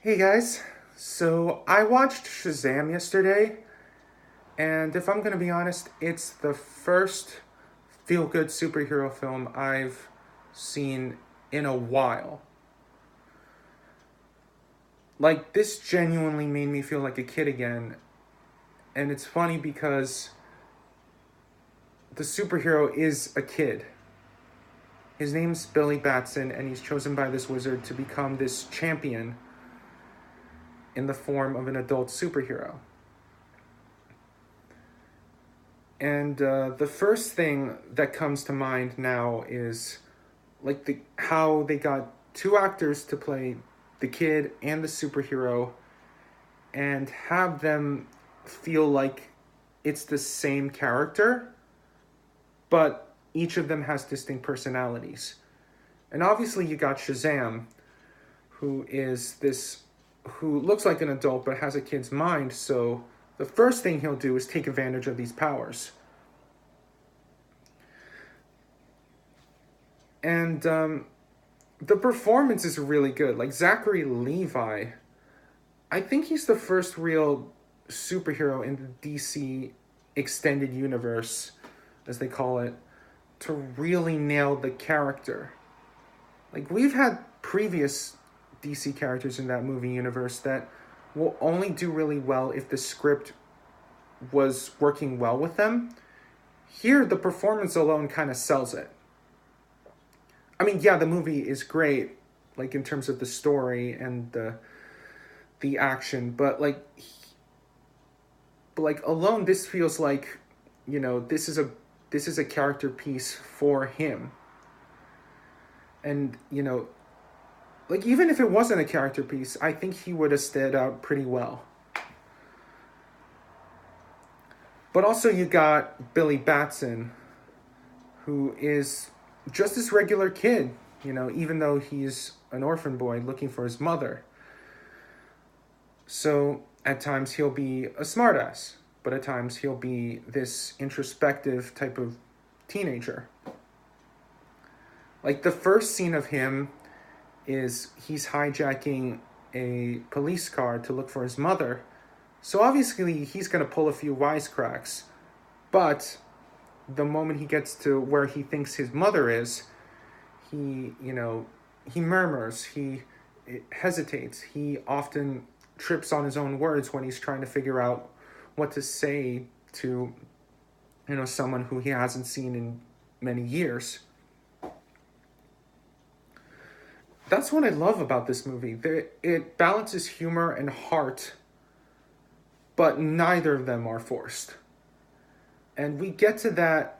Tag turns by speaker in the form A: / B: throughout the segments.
A: Hey guys, so I watched Shazam yesterday, and if I'm gonna be honest, it's the first feel good superhero film I've seen in a while. Like, this genuinely made me feel like a kid again, and it's funny because the superhero is a kid. His name's Billy Batson, and he's chosen by this wizard to become this champion in the form of an adult superhero. And the first thing that comes to mind now is like how they got two actors to play the kid and the superhero and have them feel like it's the same character, but each of them has distinct personalities. And obviously you got Shazam, who is this who looks like an adult but has a kid's mind, so the first thing he'll do is take advantage of these powers. And the performance is really good. Like Zachary Levi, I think he's the first real superhero in the DC extended universe, as they call it, to really nail the character. Like we've had previous DC characters in that movie universe that will only do really well if the script was working well with them. Here, the performance alone kind of sells it. I mean, yeah, the movie is great, like in terms of the story and the action, but alone, this feels like, this is a character piece for him, and like even if it wasn't a character piece, I think he would have stood out pretty well. But also, you got Billy Batson, who is just this regular kid, even though he's an orphan boy looking for his mother. So at times he'll be a smartass, but at times he'll be this introspective type of teenager. Like the first scene of him is he's hijacking a police car to look for his mother. So obviously he's going to pull a few wisecracks, but the moment he gets to where he thinks his mother is, he murmurs, he hesitates, he often trips on his own words when he's trying to figure out what to say to, someone who he hasn't seen in many years. That's what I love about this movie. It balances humor and heart, but neither of them are forced. And we get to that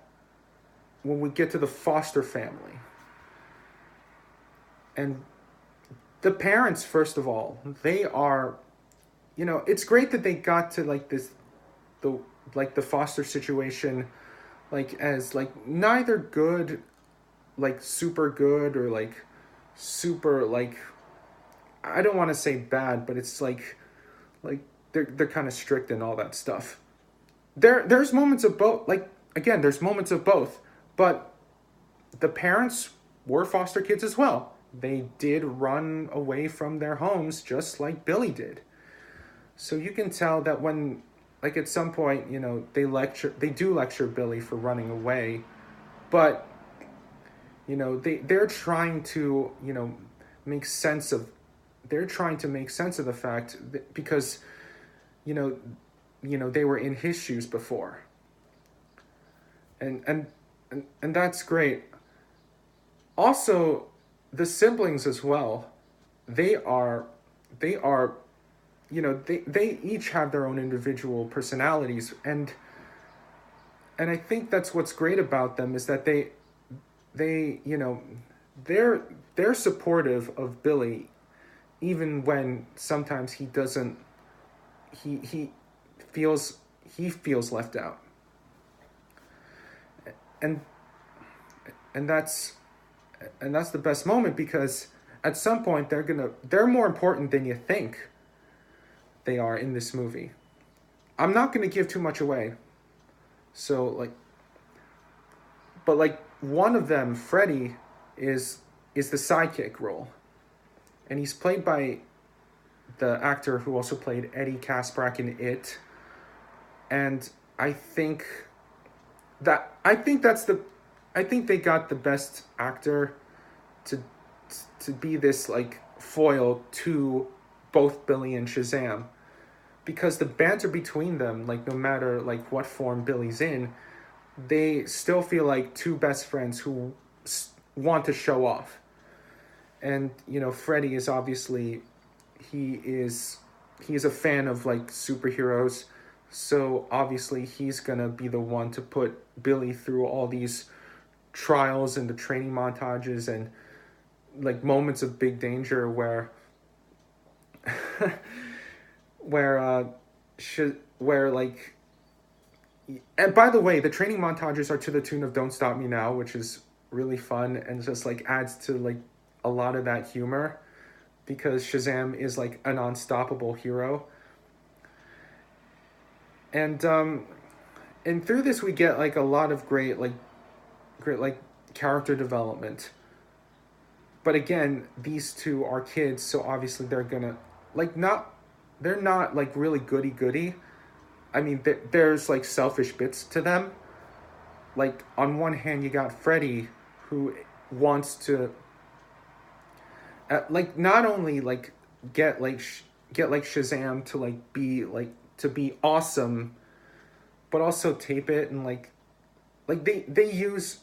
A: when we get to the Foster family. And the parents, first of all, they are, it's great that they got to the Foster situation, like as like neither good, like super good or like super like, I don't want to say bad, but it's like they're kind of strict and all that stuff. There's moments of both. Like again, there's moments of both, but the parents were foster kids as well. They did run away from their homes just like Billy did. So you can tell that when, like at some point, they do lecture Billy for running away, but they're trying to make sense of they're trying to make sense of the fact that because they were in his shoes before, and that's great. Also, the siblings as well, they are they each have their own individual personalities, and I think that's what's great about them is that they they're supportive of Billy even when sometimes he doesn't he feels he feels left out. And and that's and that's the best moment because at some point they're more important than you think they are in this movie. I'm not going to give too much away. So but one of them, Freddy, is the sidekick role. And he's played by the actor who also played Eddie Kasprak in It. And I think I think that's the I think they got the best actor to to be this like foil to both Billy and Shazam, because the banter between them, like no matter like what form Billy's in, they still feel like two best friends who want to show off. And Freddy is obviously he is he is a fan of like superheroes, so obviously he's gonna be the one to put Billy through all these trials and the training montages and like moments of big danger where where where like, and by the way, the training montages are to the tune of Don't Stop Me Now, which is really fun and just like adds to like a lot of that humor, because Shazam is like an unstoppable hero. And through this we get like a lot of great like character development. But again, these two are kids, so obviously they're gonna like not they're not like really goody. I mean, there's like selfish bits to them. Like on one hand, you got Freddy, who wants to like not only like get like Shazam to like be like to be awesome, but also tape it and like they use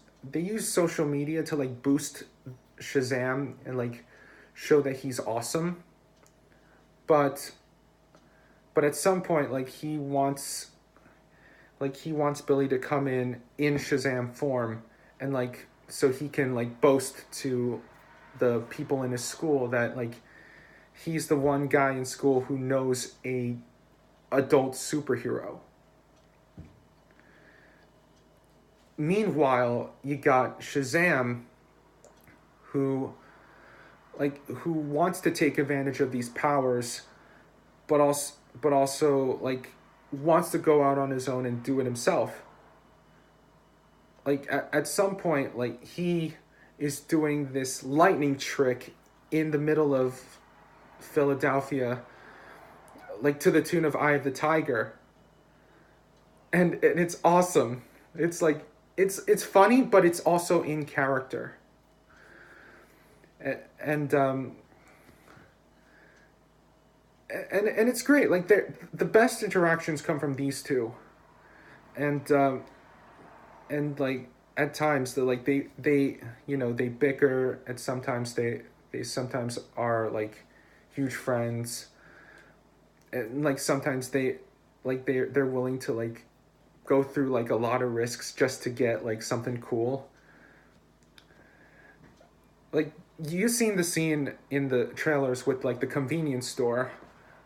A: social media to like boost Shazam and like show that he's awesome. But at some point he wants Billy to come in Shazam form, and like so he can like boast to the people in his school that like he's the one guy in school who knows a adult superhero. Meanwhile, you got Shazam, who wants to take advantage of these powers, but also like wants to go out on his own and do it himself. Like at some point, like he is doing this lightning trick in the middle of Philadelphia, like to the tune of Eye of the Tiger. And it's awesome. It's like it's funny, but it's also in character. And it's great. Like the best interactions come from these two. And like at times they bicker, and sometimes they sometimes are like huge friends, and like sometimes they're willing to like go through like a lot of risks just to get like something cool. Like you've seen the scene in the trailers with like the convenience store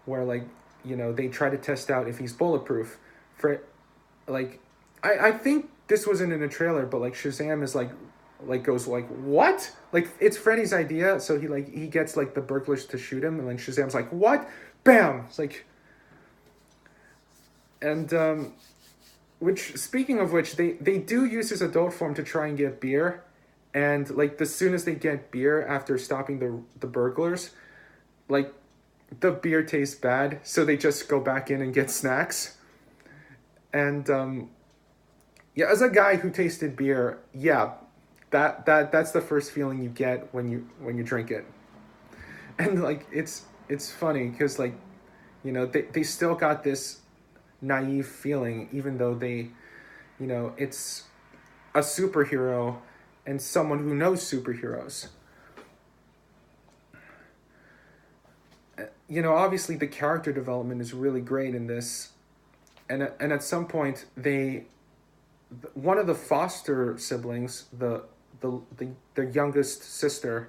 A: where like they try to test out if he's bulletproof. For like I think this wasn't in a trailer, but like Shazam is like goes like, what? Like it's Freddy's idea, so he gets like the burglars to shoot him, and then Shazam's like, what? Bam! It's like, and which, speaking of which, they do use his adult form to try and get beer, and like as soon as they get beer after stopping the burglars, like the beer tastes bad, so they just go back in and get snacks. And yeah, as a guy who tasted beer, yeah, that's the first feeling you get when you drink it. And like it's funny because like they still got this naive feeling, even though they it's a superhero and someone who knows superheroes. Obviously the character development is really great in this, and at some point one of the foster siblings, their youngest sister,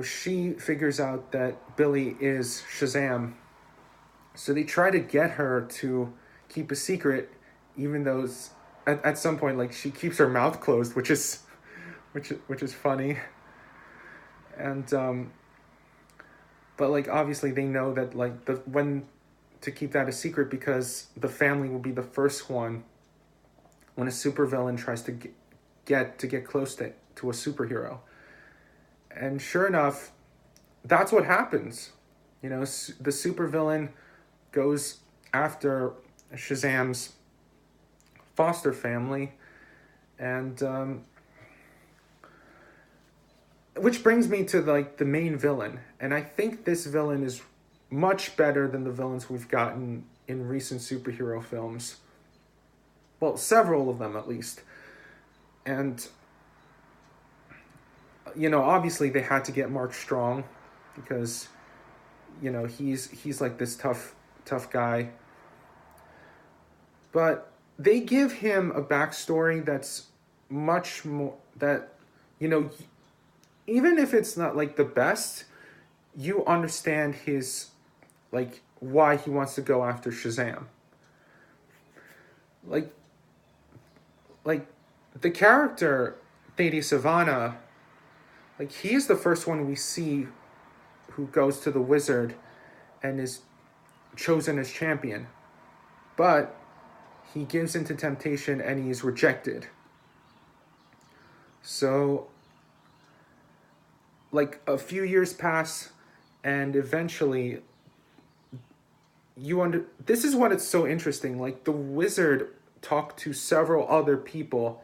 A: she figures out that Billy is Shazam. So they try to get her to keep a secret, even though at some point like she keeps her mouth closed, which is funny. And but like obviously they know that like when to keep that a secret, because the family will be the first one when a supervillain tries to get close to a superhero. And sure enough, that's what happens. You know, the supervillain goes after Shazam's foster family, and which brings me to like the main villain, and I think this villain is much better than the villains we've gotten in recent superhero films. Well, several of them at least. And you know, obviously they had to get Mark Strong because you know, he's like this tough guy. But they give him a backstory that's much more that you know, even if it's not like the best, you understand his like why he wants to go after Shazam. Like like the character Lady Savannah, like he is the first one we see who goes to the wizard and is chosen as champion. But he gives into temptation and he is rejected. So like a few years pass and eventually this is what it's so interesting. Like the wizard talked to several other people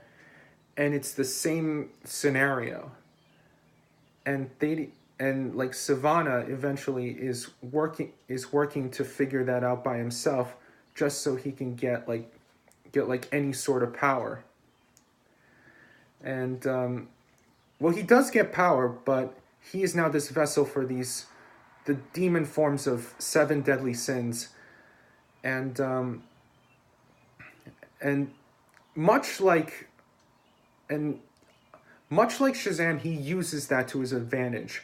A: and it's the same scenario. And like Savannah eventually is working to figure that out by himself just so he can get any sort of power. And well, he does get power, but he is now this vessel for the demon forms of 7 deadly sins. And much like Shazam, he uses that to his advantage.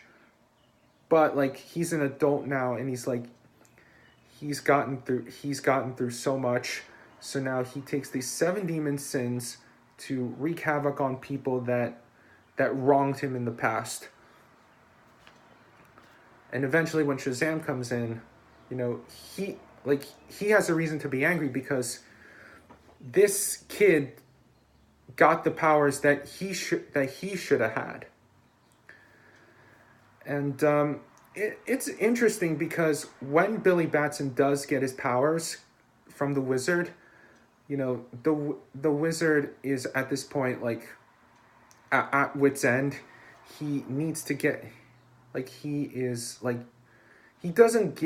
A: But like he's an adult now and he's gotten through so much. So now he takes these 7 demon sins to wreak havoc on people that wronged him in the past. And eventually when Shazam comes in, you know, he has a reason to be angry because this kid got the powers that he should have had. And it's interesting because when Billy Batson does get his powers from the wizard, you know, the wizard is at this point like at wit's end. He needs to get he doesn't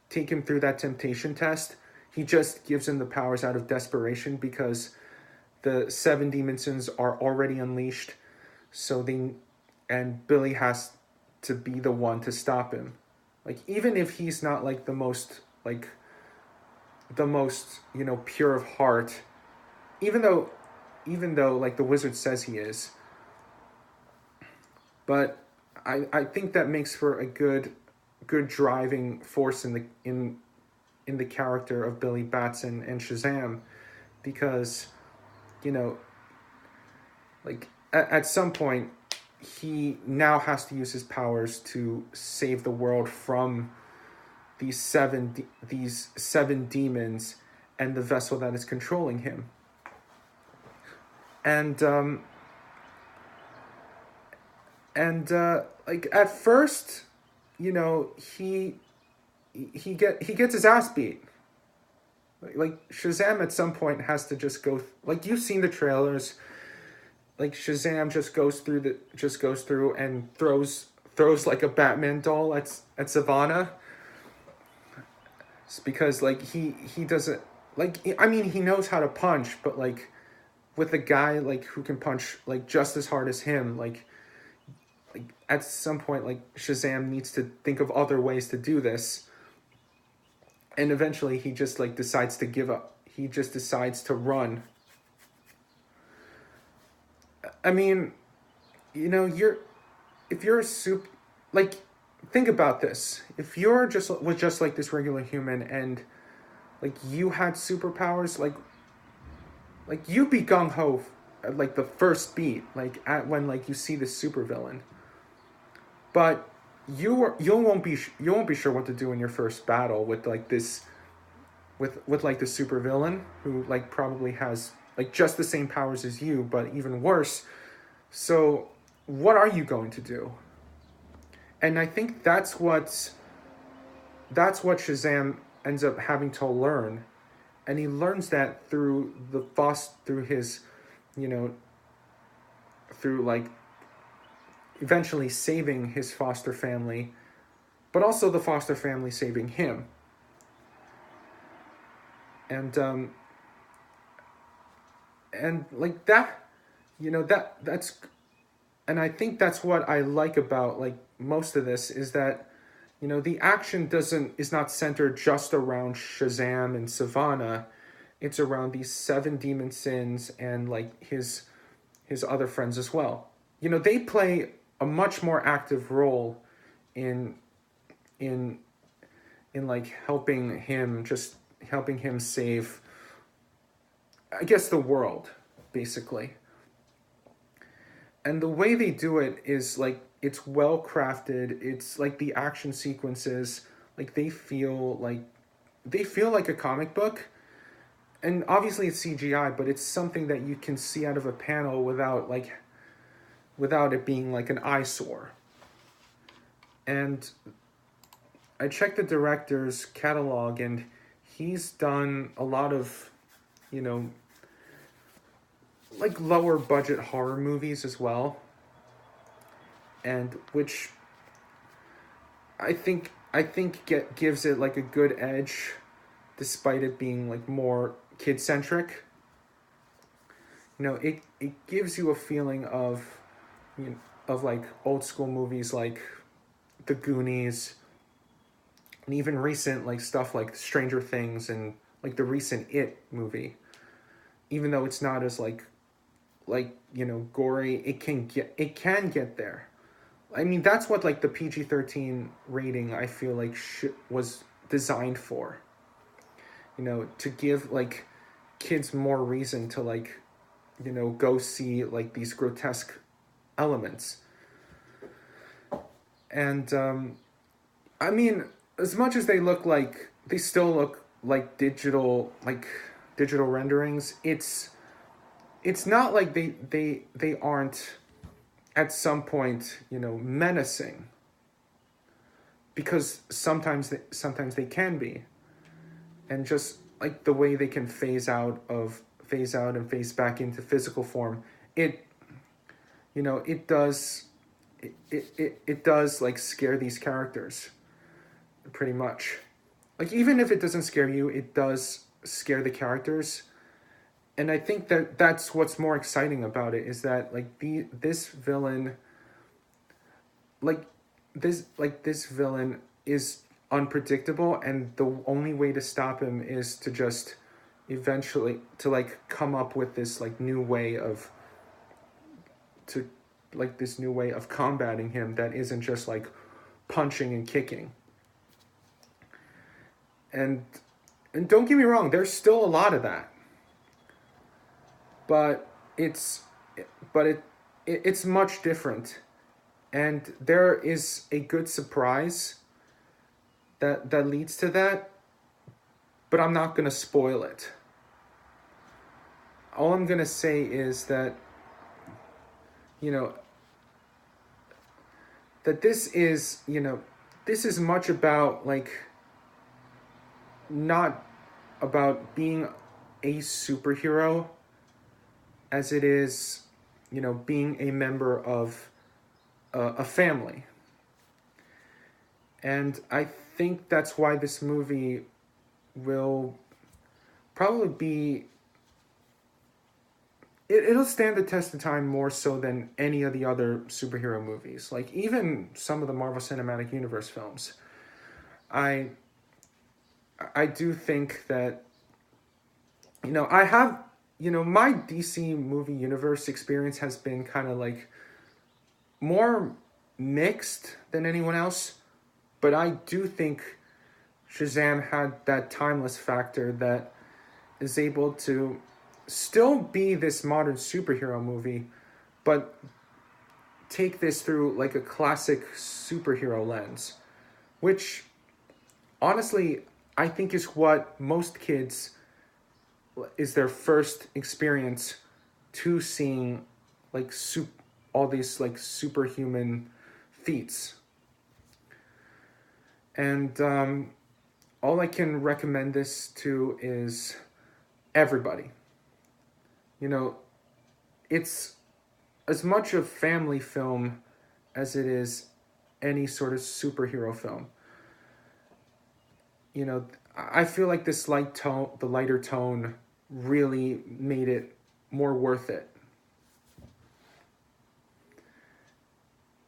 A: take him through that temptation test. He just gives him the powers out of desperation because the 7 demon sins are already unleashed. And Billy has to be the one to stop him. Like even if he's not like the most, you know, pure of heart, even though like the wizard says he is. But I think that makes for a good driving force in the character of Billy Batson and Shazam, because, you know, like at some point he now has to use his powers to save the world from these seven demons and the vessel that is controlling him. And like at first, you know, he gets his ass beat. Like Shazam at some point has to just go like you've seen the trailers. Like Shazam just goes through and throws like a Batman doll at Savannah. It's because like he doesn't like, I mean, he knows how to punch, but like with a guy like who can punch like just as hard as him, like at some point like Shazam needs to think of other ways to do this. And eventually he just like decides to give up. He just decides to run. I mean, you know, if you're a like, think about this. If you're just like this regular human and like you had superpowers, like you'd be gung-ho at like the first beat, like when like you see this supervillain. But you won't be sure what to do in your first battle with like this with like the supervillain who like probably has like just the same powers as you, but even worse. So what are you going to do? And I think that's what that's what Shazam ends up having to learn, and he learns that through through his, you know, through like eventually saving his foster family, but also the foster family saving him. And like that, that's, and I think that's what I like about like most of this is that, the action is not centered just around Shazam and Savannah. It's around these seven demon sins and like his other friends as well. They play a much more active role in in like helping him save, I guess, the world, basically. And the way they do it is like it's well crafted. It's like the action sequences, like they feel like a comic book. And obviously it's CGI, but it's something that you can see out of a panel without it being like an eyesore. And I checked the director's catalog, and he's done a lot of, you know, like lower budget horror movies as well, and which gives it like a good edge, despite it being like more kid centric. It gives you a feeling of, of like old school movies like The Goonies, and even recent like stuff like Stranger Things and like the recent It movie. Even though it's not as gory, it can get there. I mean, that's what like the PG-13 rating I feel like was designed for. To give like kids more reason to like, go see like these grotesque elements. And I mean, as much as they still look like digital renderings, it's not like they aren't at some point, menacing, because sometimes they can be. And just like the way they can phase out and phase back into physical form, it does like scare these characters pretty much. Like, even if it doesn't scare you, it does scare the characters. And I think that's what's more exciting about it, is that like this villain is unpredictable, and the only way to stop him is to just eventually to like come up with this like new way of combating him that isn't just like punching and kicking. And don't get me wrong, there's still a lot of that. But it's much different, and there is a good surprise that leads to that, but I'm not going to spoil it. All I'm going to say is that that this is much about like not about being a superhero as it is, being a member of a family. And I think that's why this movie will probably be... It'll stand the test of time more so than any of the other superhero movies. Like, even some of the Marvel Cinematic Universe films. I do think that, I have... my DC movie universe experience has been kind of like more mixed than anyone else, but I do think Shazam had that timeless factor that is able to still be this modern superhero movie, but take this through like a classic superhero lens, which honestly I think is what most kids is their first experience to seeing like all these like superhuman feats. And all I can recommend this to is everybody. You know, it's as much a family film as it is any sort of superhero film. You know, I feel like this the lighter tone, really made it more worth it.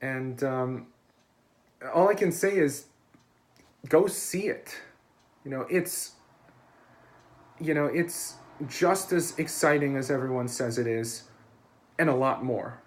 A: And all I can say is, go see it. You know, it's just as exciting as everyone says it is, and a lot more.